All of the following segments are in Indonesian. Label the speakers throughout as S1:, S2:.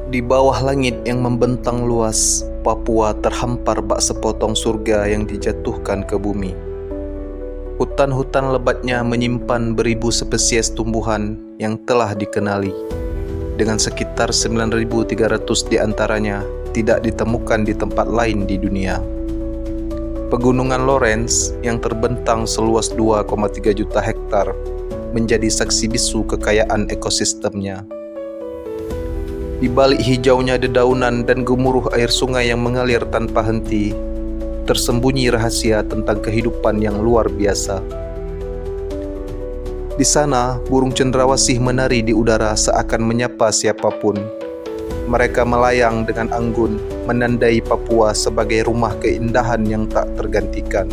S1: Di bawah langit yang membentang luas, Papua terhampar bak sepotong surga yang dijatuhkan ke bumi. Hutan-hutan lebatnya menyimpan beribu spesies tumbuhan yang telah dikenali, dengan sekitar 9.300 diantaranya tidak ditemukan di tempat lain di dunia. Pegunungan Lawrence yang terbentang seluas 2,3 juta hektar menjadi saksi bisu kekayaan ekosistemnya. Di balik hijaunya dedaunan dan gemuruh air sungai yang mengalir tanpa henti, tersembunyi rahasia tentang kehidupan yang luar biasa. Di sana, burung cendrawasih menari di udara seakan menyapa siapapun. Mereka melayang dengan anggun, menandai Papua sebagai rumah keindahan yang tak tergantikan.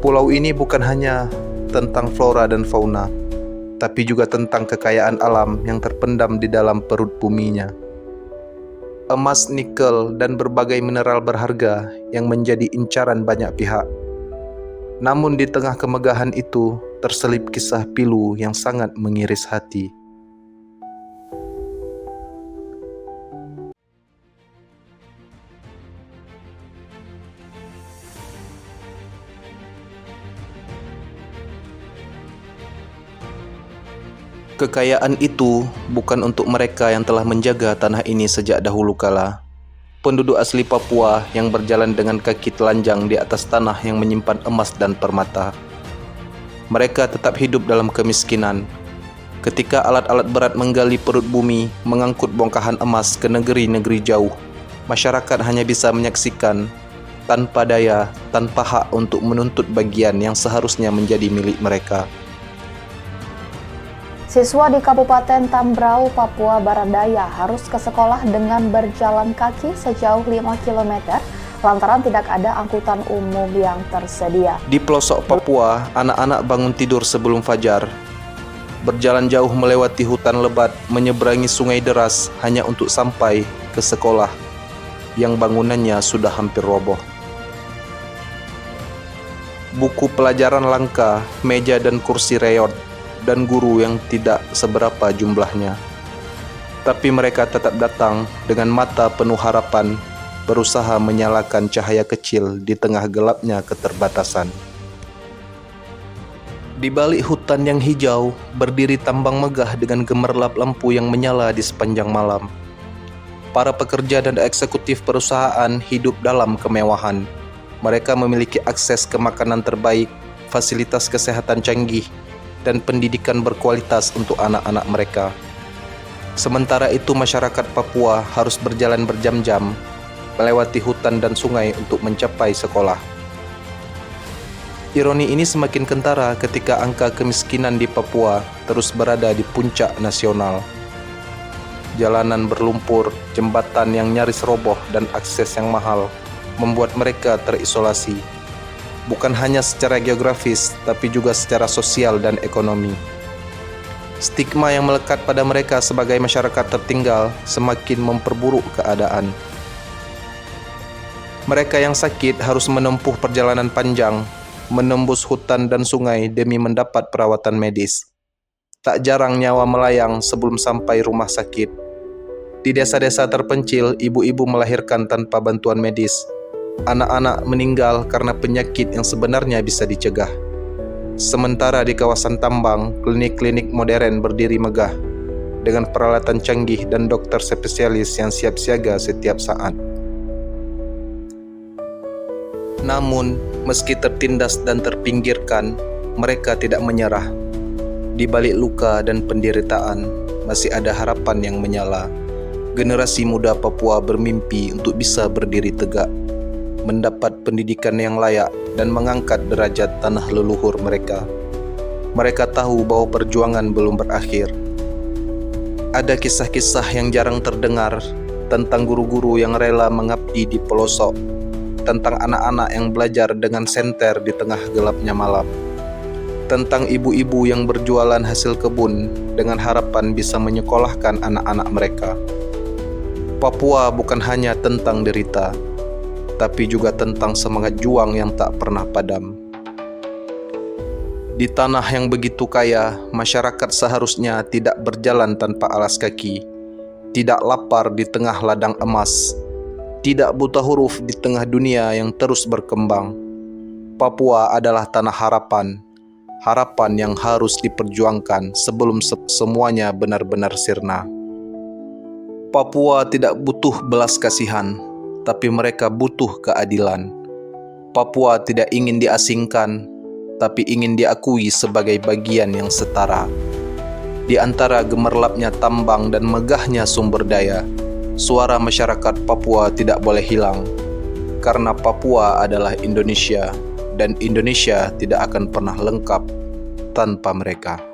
S1: Pulau ini bukan hanya tentang flora dan fauna, tapi juga tentang kekayaan alam yang terpendam di dalam perut buminya. Emas, nikel, dan berbagai mineral berharga yang menjadi incaran banyak pihak. Namun di tengah kemegahan itu, terselip kisah pilu yang sangat mengiris hati. Kekayaan itu bukan untuk mereka yang telah menjaga tanah ini sejak dahulu kala. Penduduk asli Papua yang berjalan dengan kaki telanjang di atas tanah yang menyimpan emas dan permata. Mereka tetap hidup dalam kemiskinan. Ketika alat-alat berat menggali perut bumi, mengangkut bongkahan emas ke negeri-negeri jauh, masyarakat hanya bisa menyaksikan, tanpa daya, tanpa hak untuk menuntut bagian yang seharusnya menjadi milik mereka.
S2: Siswa di Kabupaten Tambrau, Papua Barat Daya harus ke sekolah dengan berjalan kaki sejauh 5 km lantaran tidak ada angkutan umum yang tersedia.
S1: Di pelosok Papua, anak-anak bangun tidur sebelum fajar. Berjalan jauh melewati hutan lebat, menyeberangi sungai deras hanya untuk sampai ke sekolah yang bangunannya sudah hampir roboh. Buku pelajaran langka, meja dan kursi reot, dan guru yang tidak seberapa jumlahnya. Tapi mereka tetap datang dengan mata penuh harapan, berusaha menyalakan cahaya kecil di tengah gelapnya keterbatasan. Di balik hutan yang hijau, berdiri tambang megah dengan gemerlap lampu yang menyala di sepanjang malam. Para pekerja dan eksekutif perusahaan hidup dalam kemewahan. Mereka memiliki akses ke makanan terbaik, fasilitas kesehatan canggih, dan pendidikan berkualitas untuk anak-anak mereka. Sementara itu masyarakat Papua harus berjalan berjam-jam, melewati hutan dan sungai untuk mencapai sekolah. Ironi ini semakin kentara ketika angka kemiskinan di Papua terus berada di puncak nasional. Jalanan berlumpur, jembatan yang nyaris roboh, dan akses yang mahal membuat mereka terisolasi. Bukan hanya secara geografis, tapi juga secara sosial dan ekonomi. Stigma yang melekat pada mereka sebagai masyarakat tertinggal semakin memperburuk keadaan. Mereka yang sakit harus menempuh perjalanan panjang, menembus hutan dan sungai demi mendapat perawatan medis. Tak jarang nyawa melayang sebelum sampai rumah sakit. Di desa-desa terpencil, ibu-ibu melahirkan tanpa bantuan medis. Anak-anak meninggal karena penyakit yang sebenarnya bisa dicegah. Sementara di kawasan tambang, klinik-klinik modern berdiri megah dengan peralatan canggih dan dokter spesialis yang siap siaga setiap saat. Namun, meski tertindas dan terpinggirkan, mereka tidak menyerah. Di balik luka dan penderitaan, masih ada harapan yang menyala. Generasi muda Papua bermimpi untuk bisa berdiri tegak, mendapat pendidikan yang layak, dan mengangkat derajat tanah leluhur mereka. Mereka tahu bahwa perjuangan belum berakhir. Ada kisah-kisah yang jarang terdengar tentang guru-guru yang rela mengabdi di pelosok, tentang anak-anak yang belajar dengan senter di tengah gelapnya malam, tentang ibu-ibu yang berjualan hasil kebun dengan harapan bisa menyekolahkan anak-anak mereka. Papua bukan hanya tentang derita, tapi juga tentang semangat juang yang tak pernah padam. Di tanah yang begitu kaya, masyarakat seharusnya tidak berjalan tanpa alas kaki, tidak lapar di tengah ladang emas, tidak buta huruf di tengah dunia yang terus berkembang. Papua adalah tanah harapan, harapan yang harus diperjuangkan sebelum semuanya benar-benar sirna. Papua tidak butuh belas kasihan, tapi mereka butuh keadilan. Papua tidak ingin diasingkan, tapi ingin diakui sebagai bagian yang setara. Di antara gemerlapnya tambang dan megahnya sumber daya, suara masyarakat Papua tidak boleh hilang, karena Papua adalah Indonesia, dan Indonesia tidak akan pernah lengkap tanpa mereka.